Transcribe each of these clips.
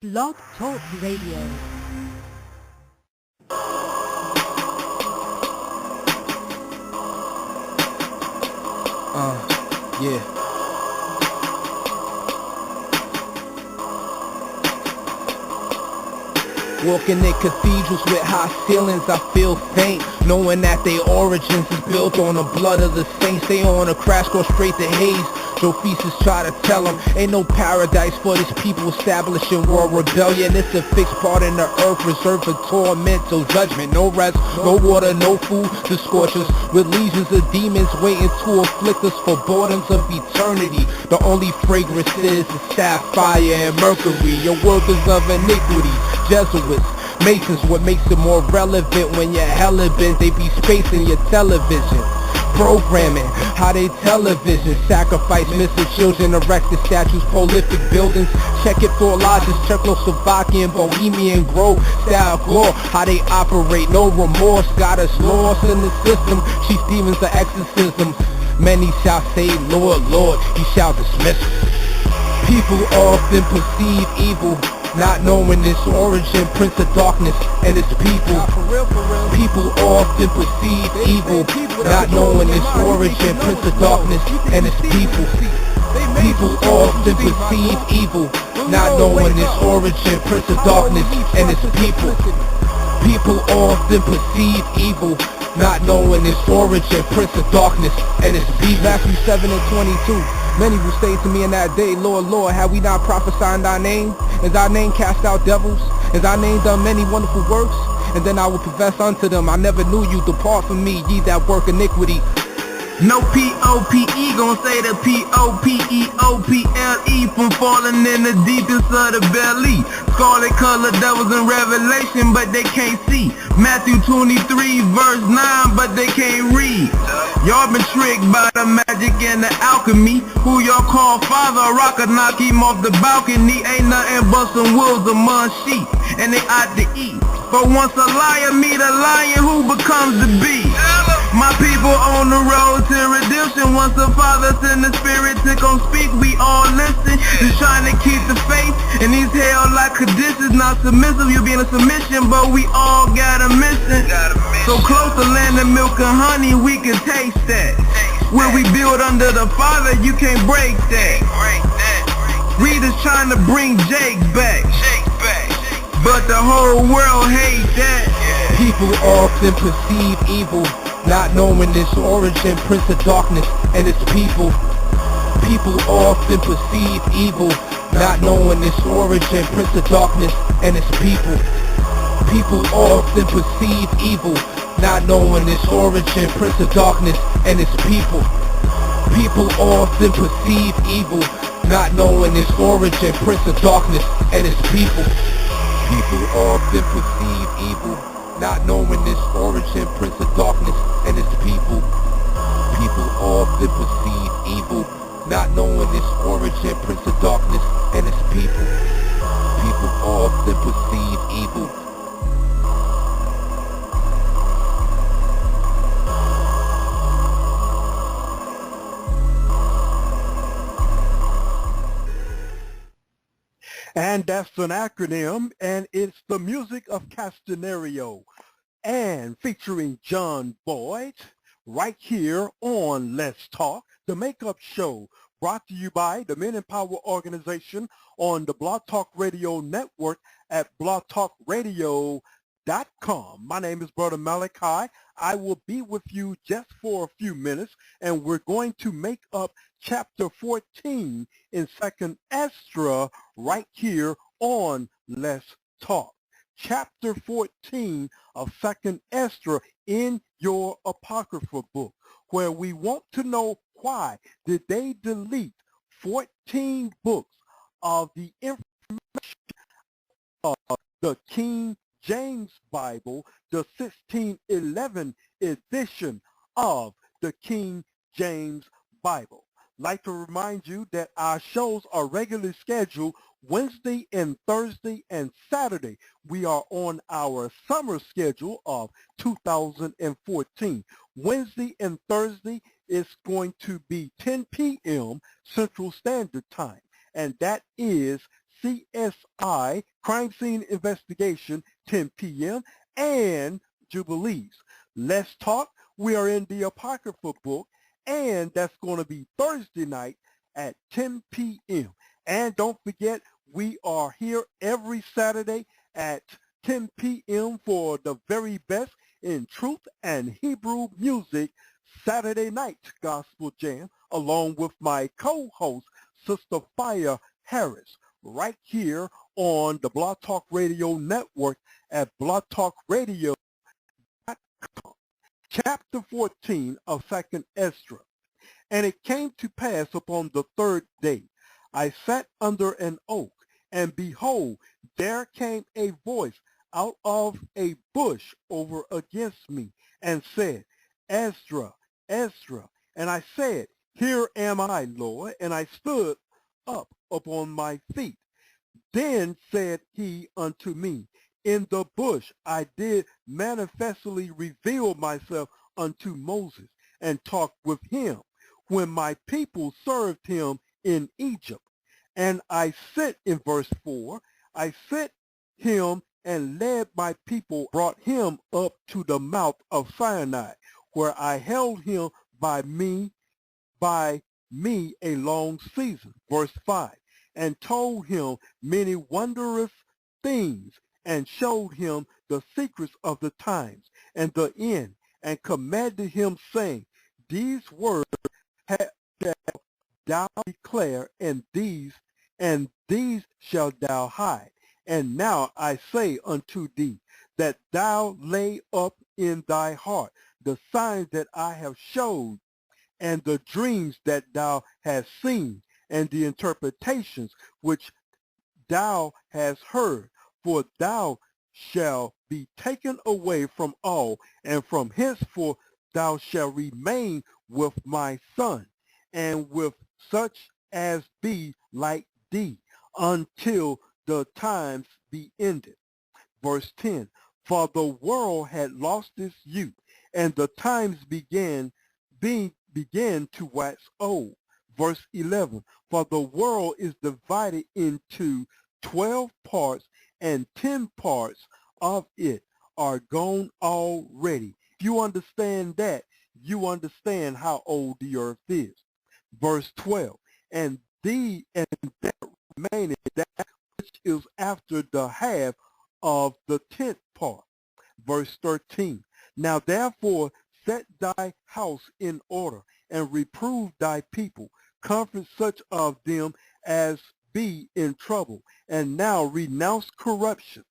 Blog Talk Radio. Yeah. Walking in cathedrals with high ceilings, I feel faint, knowing that their origins is built on the blood of the saints. They on a crash course straight to Hades. Josephus try to tell them, ain't no paradise for these people establishing world rebellion. It's a fixed part in the earth reserved for tormental judgment. No rest, no water, no food to scorch us, with legions of demons waiting to afflict us for boredoms of eternity. The only fragrance is sapphire and mercury. Your workers of iniquity, Jesuits, Masons. What makes it more relevant when you're hella bent? They be spacing your television, programming how they television sacrifice missing children, erected statues, prolific buildings. Check it for lodges, Czechoslovakian, Bohemian Grove style gore. How they operate, no remorse, got us lost in the system. Chief demons of exorcism. Many shall say, Lord, Lord, he shall dismiss us. People often perceive evil, not knowing its origin, prince of darkness and its people. People often perceive evil, not knowing its origin, prince of darkness and its people. People often perceive evil, not knowing its origin, prince of darkness and its people. People often perceive evil, not knowing its origin, prince of darkness and its people. Matthew 7:22. Many will say to me in that day, Lord, Lord, have we not prophesied in thy name? Is thy name cast out devils? Is thy name done many wonderful works? And then I will confess unto them, I never knew you. Depart from me, ye that work iniquity. No P-O-P-E, gon' say the P-O-P-E-O-P-L-E from falling in the deepest of the belly. Scarlet colored devils in Revelation, but they can't see. Matthew 23 verse 9, but they can't read. Y'all been tricked by the magic and the alchemy. Who y'all call father, rock or knock him off the balcony. Ain't nothing but some wolves among sheep, and they ought to eat. But once a liar meet a lion, who becomes the beast? My people on the road to redemption. Once the Father send the Spirit to come speak, we all listen. Just trying to keep the faith in these hell-like conditions. Not submissive, you be in a submission, but we all got a mission. So close to land of milk and honey, we can taste that. Where we build under the Father, you can't break that. Readers trying to bring Jake back, but the whole world hate that. People often perceive evil, not knowing its origin, prince of darkness and its people. People often perceive evil, not knowing its origin, prince of darkness and its people. People often perceive evil, not knowing its origin, prince of darkness and its people. People often perceive evil, not knowing its origin, prince of darkness and its people. People often perceive evil, not knowing its origin, prince of darkness and its people. People often perceive evil, not knowing its origin, prince of darkness and its people. People often perceive evil. And that's an acronym, and it's the music of Castanerio, and featuring John Boyd, right here on Let's Talk, the Makeup Show, brought to you by the Men in Power organization on the Blog Talk Radio Network at blogtalkradio.com. My name is Brother Malachi. I will be with you just for a few minutes, and we're going to make up chapter 14 in 2nd Esdras right here on Let's Talk. Chapter 14 of 2nd Esdras in your Apocrypha book, where we want to know why did they delete 14 books of the information of the King James Bible, the 1611 edition of the King James Bible. Like to remind you that our shows are regularly scheduled Wednesday and Thursday and Saturday. We are on our summer schedule of 2014. Wednesday and Thursday is going to be 10 p.m. Central Standard Time, and that is CSI crime scene investigation, 10 p.m., and Jubilees. Let's Talk, we are in the Apocrypha book, and that's going to be Thursday night at 10 p.m. And don't forget, we are here every Saturday at 10 p.m. for the very best in truth and Hebrew music, Saturday Night Gospel Jam, along with my co-host, Sister Fire Harris, right here on the Blog Talk Radio Network at blogtalkradio.com. Chapter 14 of 2nd Esdras. And it came to pass upon the third day, I sat under an oak, and behold, there came a voice out of a bush over against me, and said, Esdras, Esdras. And I said, Here am I, Lord. And I stood up upon my feet. Then said he unto me, In the bush I did manifestly reveal myself unto Moses, and talked with him, when my people served him in Egypt. And I sent, in verse 4, I sent him and led my people, brought him up to the mouth of Sinai, where I held him by me a long season. Verse 5, and told him many wondrous things, and showed him the secrets of the times and the end, and commanded him, saying, These words shalt thou declare, and these shalt thou hide. And now I say unto thee, that thou lay up in thy heart the signs that I have showed, and the dreams that thou hast seen, and the interpretations which thou hast heard. For thou shalt be taken away from all, and from henceforth thou shalt remain with my son, and with such as be like thee, until the times be ended. Verse 10, for the world had lost its youth, and the times began to wax old. Verse 11, for the world is divided into 12 parts, and 10 parts of it are gone already. If you understand that, you understand how old the earth is. Verse 12, and that remaineth that which is after the half of the 10th part. Verse 13, now therefore set thy house in order, and reprove thy people, comfort such of them as be in trouble, and now renounce corruption.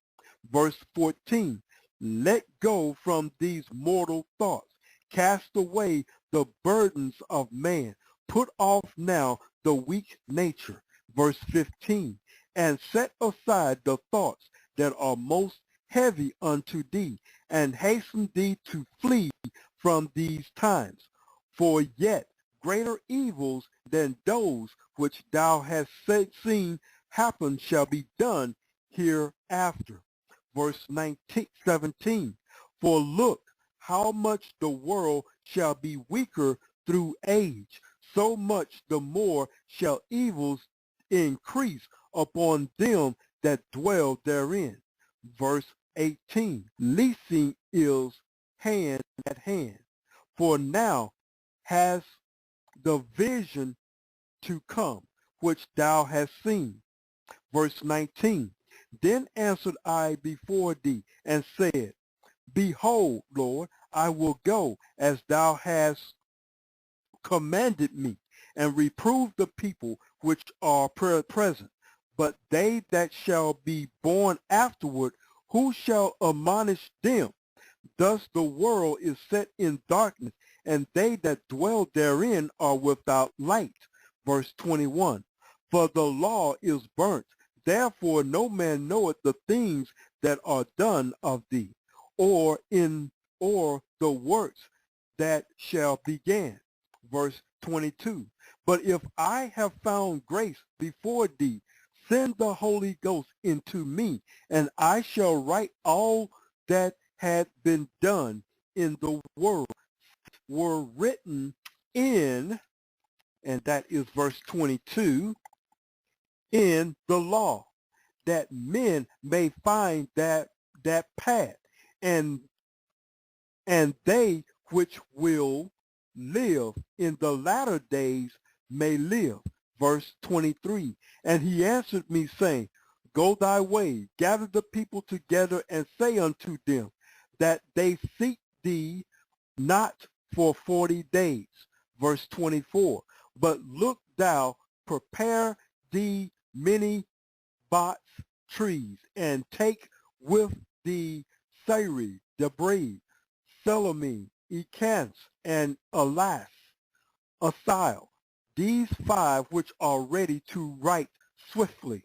Verse 14, let go from these mortal thoughts, cast away the burdens of man, put off now the weak nature. Verse 15, and set aside the thoughts that are most heavy unto thee, and hasten thee to flee from these times. For yet greater evils than those which thou hast seen happen shall be done hereafter. Verse 17, for look how much the world shall be weaker through age, so much the more shall evils increase upon them that dwell therein. Verse 18, leasing is hand at hand, for now has the vision to come, which thou hast seen. Verse 19, then answered I before thee, and said, behold, Lord, I will go as thou hast commanded me, and reprove the people which are present. But they that shall be born afterward, who shall admonish them? Thus the world is set in darkness, and they that dwell therein are without light. Verse 21, for the law is burnt, therefore no man knoweth the things that are done of thee, or the works that shall begin. Verse 22, but if I have found grace before thee, send the Holy Ghost into me, and I shall write all that had been done in the world were written in, and that is verse 22, in the law, that men may find that path, and they which will live in the latter days may live. Verse 23, and he answered me, saying, Go thy way, gather the people together, and say unto them, that they seek thee not for 40 days. Verse 24, but look thou, prepare thee many box trees, and take with thee Sari, Debris, Selomine, Ecans, and Alas, Asile, these 5 which are ready to write swiftly.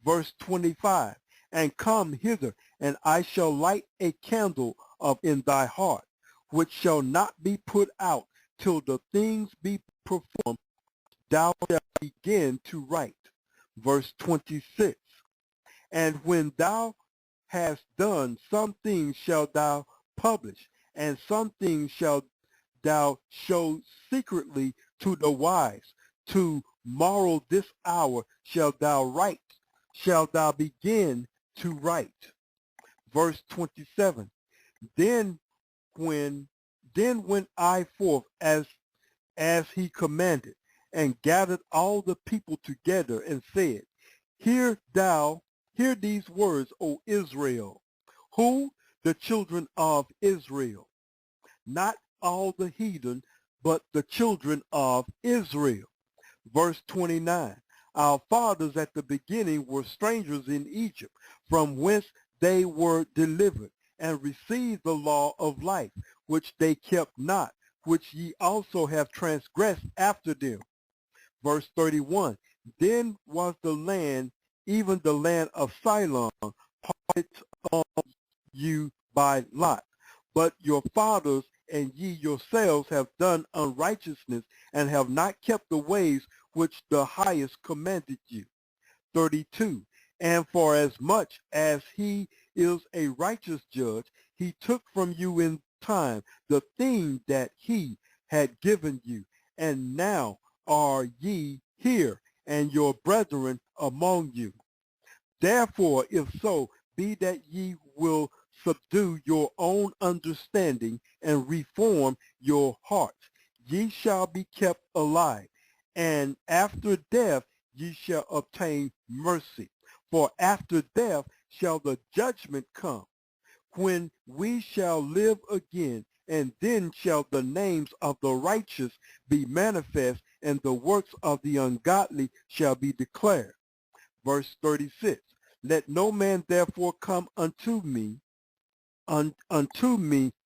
Verse 25, and come hither, and I shall light a candle of in thy heart, which shall not be put out till the things be performed, thou shalt begin to write. Verse 26, and when thou hast done, some things shalt thou publish, and some things shalt thou show secretly to the wise. Tomorrow this hour shalt thou begin to write. Verse 27, then went I forth as he commanded, and gathered all the people together, and said, Hear these words, O Israel. Who? The children of Israel. Not all the heathen, but the children of Israel. Verse 29, our fathers at the beginning were strangers in Egypt, from whence they were delivered, and received the law of life, which they kept not, which ye also have transgressed after them. Verse 31, then was the land, even the land of Ceylon, parted on you by lot. But your fathers and ye yourselves have done unrighteousness, and have not kept the ways which the highest commanded you. 32, and for as much as he is a righteous judge, he took from you in time the thing that he had given you, and now are ye here, and your brethren among you. Therefore, if so be that ye will subdue your own understanding and reform your hearts, ye shall be kept alive, and after death ye shall obtain mercy. For after death shall the judgment come, when we shall live again, and then shall the names of the righteous be manifest, and the works of the ungodly shall be declared. Verse 36, let no man therefore come unto me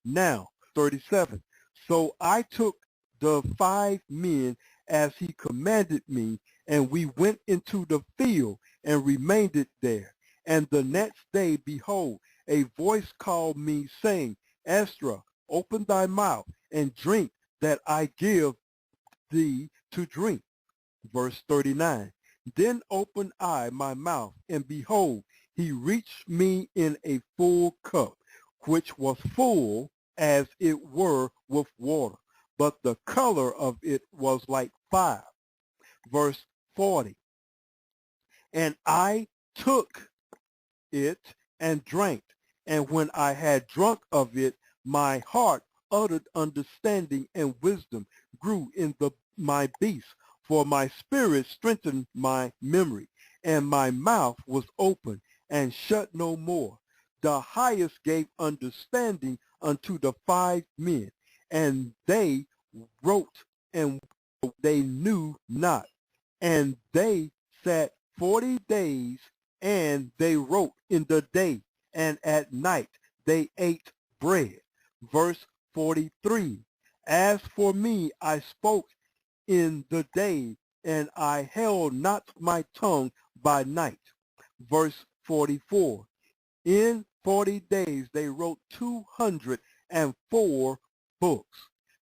now. 37, so I took the 5 men as he commanded me, and we went into the field and remained there. And the next day, behold, a voice called me, saying, Esdras, open thy mouth and drink that I give thee to drink. Verse 39, then opened I my mouth, and behold, he reached me in a full cup, which was full as it were with water, but the color of it was like fire. Verse 40, and I took it and drank, and when I had drunk of it, my heart uttered understanding, and wisdom grew in my beast, for my spirit strengthened my memory, and my mouth was open and shut no more. The highest gave understanding unto the 5 men, and they wrote, and they knew not. And they sat 40 days, and they wrote in the day, and at night they ate bread. Verse 43, as for me, I spoke in the day, and I held not my tongue by night. Verse 44, in 40 days they wrote 204 books.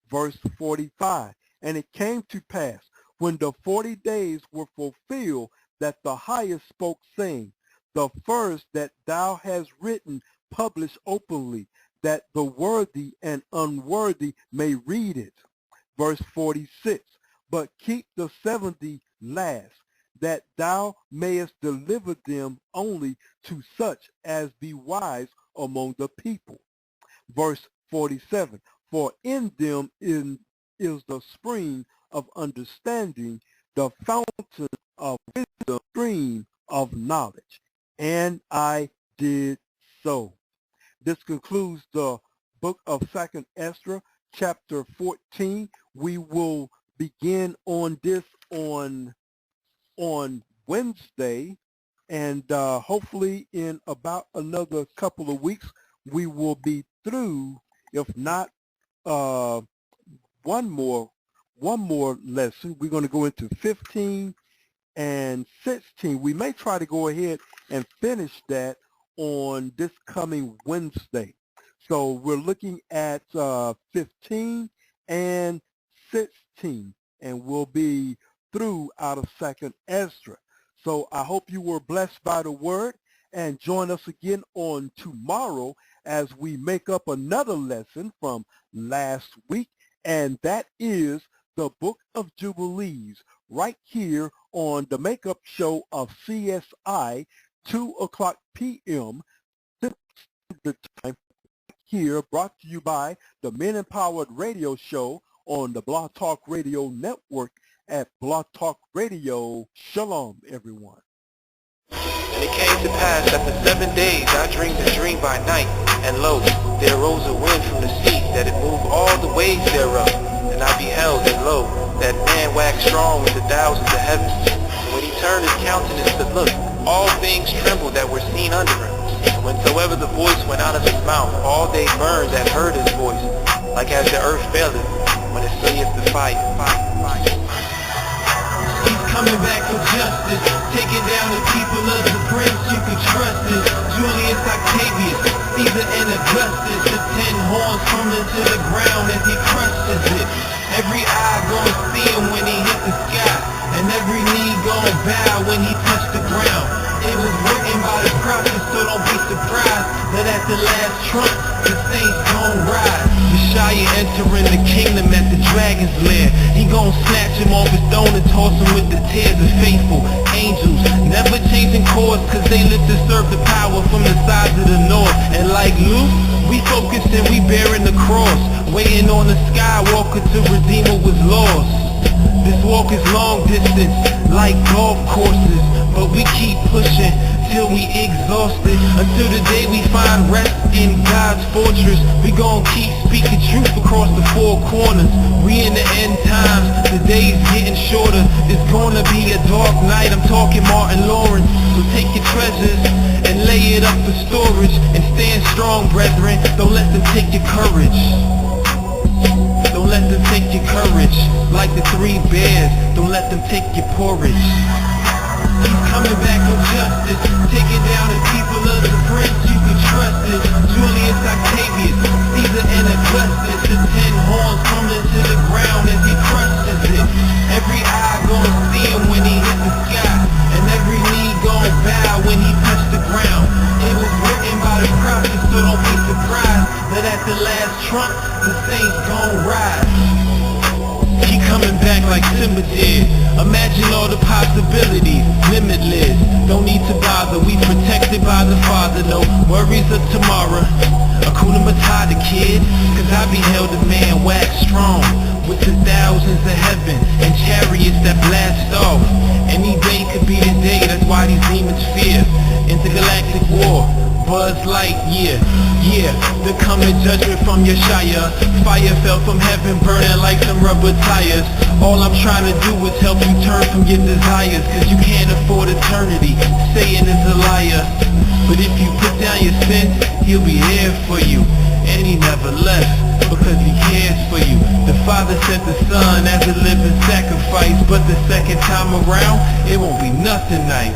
Verse 45, and it came to pass, when the 40 days were fulfilled, that the highest spoke, saying, the first that thou hast written publish openly, that the worthy and unworthy may read it. Verse 46, but keep the 70 last, that thou mayest deliver them only to such as be wise among the people. Verse 47, for in them is the spring of understanding, the fountain of wisdom, stream of knowledge. And I did so. This concludes the book of 2nd Esdras, chapter 14. We will begin on this on Wednesday, and hopefully in about another couple of weeks we will be through. If not, one more lesson. We're going to go into 15 and 16. We may try to go ahead and finish that on this coming Wednesday. So we're looking at 15 and 16, and we'll be through out of 2nd Esdras. So I hope you were blessed by the word, and join us again on tomorrow as we make up another lesson from last week, and that is the Book of Jubilees, right here on the Makeup Show of CSI, 2 o'clock p.m. the time here, brought to you by the Men Empowered Radio Show on the Blog Talk Radio Network at Blog Talk Radio. Shalom, everyone. And it came to pass after 7 days I dreamed a dream by night, and lo, there arose a wind from the sea, that it moved all the waves thereof. And I beheld, and lo, that man waxed strong with the thousands of heavens. And when he turned his countenance to look, all things trembled that were seen under him. And whensoever the voice went out of his mouth, all they burned that heard his voice, like as the earth faileth when it saith the fire. He's coming back for justice, taking down the people of the prince you can trust it. Julius Octavius, Caesar and Augustus, the 10 horns tumbling to the ground as he crushes it. Every eye gonna see him when he hit the sky, and every knee gonna bow when he touched the ground. It was written by the prophets, so don't be surprised that at the last trump, the saints gon' rise. Messiah entering the kingdom at the dragon's lair. He gon' snatch him off his throne and toss him with the tears of faithful angels, never changing course, cause they live to serve the power from the sides of the north. And like Luke, we focus and we bearing the cross, waiting on the Skywalker to redeem what was lost. This walk is long distance, like golf courses, but we keep pushing till we exhausted, until the day we find rest in God's fortress. We gon' keep speaking truth across the 4 corners. We in the end times, the day's getting shorter. It's gonna be a dark night, I'm talking Martin Lawrence. So take your treasures and lay it up for storage, and stand strong, brethren, don't let them take your courage. Don't let them take your courage, like the 3 bears, don't let them take your porridge. He's coming back for justice, taking down the people of the prince you can trust it. Julius Octavius, Caesar and Augustus, the 10 horns tumbling to the ground as he crushes it. Every eye gonna see him when he hit the sky, and every knee gonna bow when he touched the ground. It was written by the prophets, so don't be surprised that at the last trump, the saints gon' rise. He coming back like Simba did. Imagine all the possibilities, limitless. Don't need to bother, we protected by the Father. No worries of tomorrow. Hakuna Matata, kid, cause I beheld a man wax strong with the thousands of heaven and chariots that blast off. Any day could be the day, that's why these demons fear. Intergalactic war, Buzz Lightyear, yeah, the coming judgment from Yeshaya. Fire fell from heaven, burning like some rubber tires. All I'm trying to do is help you turn from your desires, cause you can't afford eternity, Satan is a liar. But if you put down your sins, he'll be here for you. And he never left, because he cares for you. The Father sent the Son as a living sacrifice, but the second time around, it won't be nothing nice.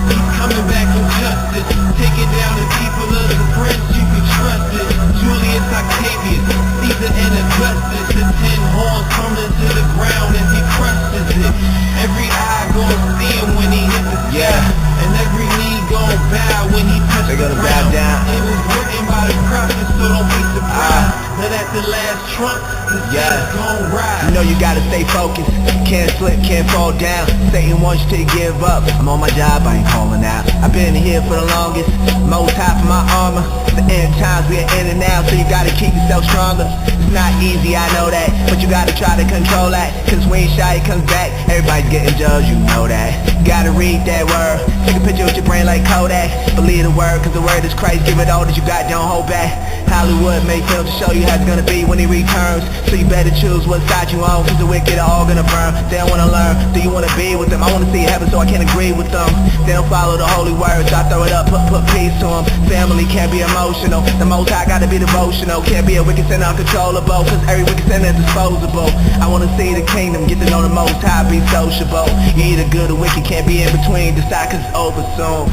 He's coming back for justice, taking down the people of the prince you can trust it. Julius Octavius, Caesar and Augustus, the 10 horns tumbling to the ground as he crushes it. Every eye gonna see him when he hit the sky, and every knee gonna bow when he touches the ground. It was written by the prophets, so don't be surprised that at the last trump, the saints gon' rise. know you gotta stay focused. Can't slip, can't fall down. Satan wants you to give up. I'm on my job, I ain't calling out. I've been here for the longest. Most high for my armor. The end times we are in and out, so you gotta keep yourself stronger. It's not easy, I know that, but you gotta try to control that. Cause when shy it comes back, everybody's getting judged, you know that. Gotta read that word. Take a picture with your brain like Kodak. Believe the word, cause the word is Christ. Give it all that you got, don't hold back. Hollywood made films to show you how it's gonna be when he returns. So you better choose what side you on, cause the wicked are all gonna burn. They don't wanna learn, do you wanna be with them? I wanna see heaven, so I can't agree with them. They don't follow the holy words, so I throw it up, put peace to them. Family can't be emotional, the most high gotta be devotional. Can't be a wicked sinner uncontrollable, cause every wicked sinner is disposable. I wanna see the kingdom, get to know the most high, be sociable. You either good or wicked, can't be in between, decide cause it's over soon.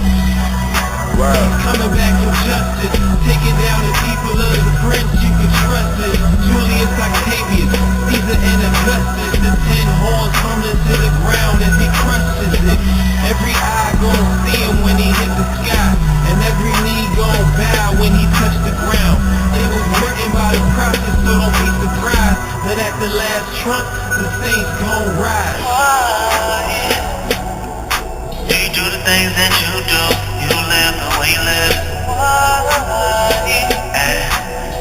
Word. Coming back from justice, taking down the people of the prince, you can trust it. Julius Octavius, Caesar and Augustus, the 10 horns tumbling to the ground as he crushes it. Every eye gon' see him when he hit the sky, and every knee gon' bow when he touch the ground. It was written by the prophets, so don't be surprised that at the last trump, the saints gon' rise. Do you do the things that you do? You live the way you live.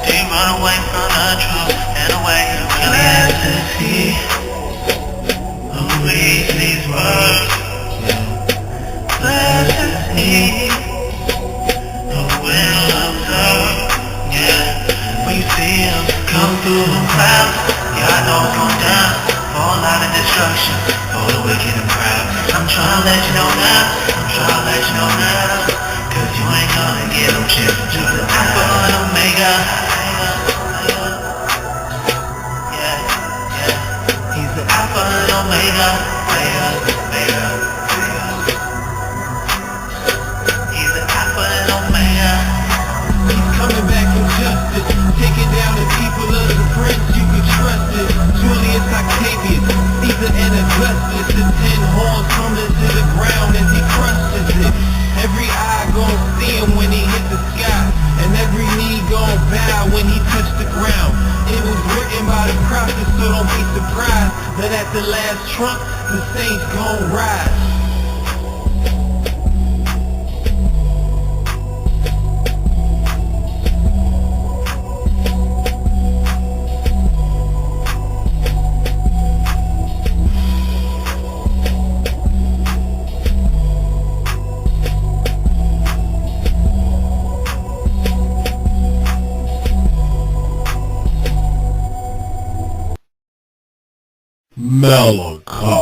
Do you run away from the truth and the way you really is? Is he who reads these words? Blessed is he who will observe. Yeah, when you see him come through the clouds, yeah, I know it's going down. For a lot of destruction, for the wicked and proud. I'm trying to let you know now, cause you ain't gonna get no chance to the Alpha and Omega. Yeah, he's the Alpha and Omega. He's the Alpha and Omega. He's coming back from justice, taking down the people of the prince, you can trust it. Julius Octavius, Caesar and Augustus, the 10 horns tumbling to the ground as he crushes it. Every eye gon' see him when he hit the sky, and every knee gon' bow when he touch the ground. It was written by the prophets, so don't be surprised that at the last trump, the saints gon' rise. Malachi.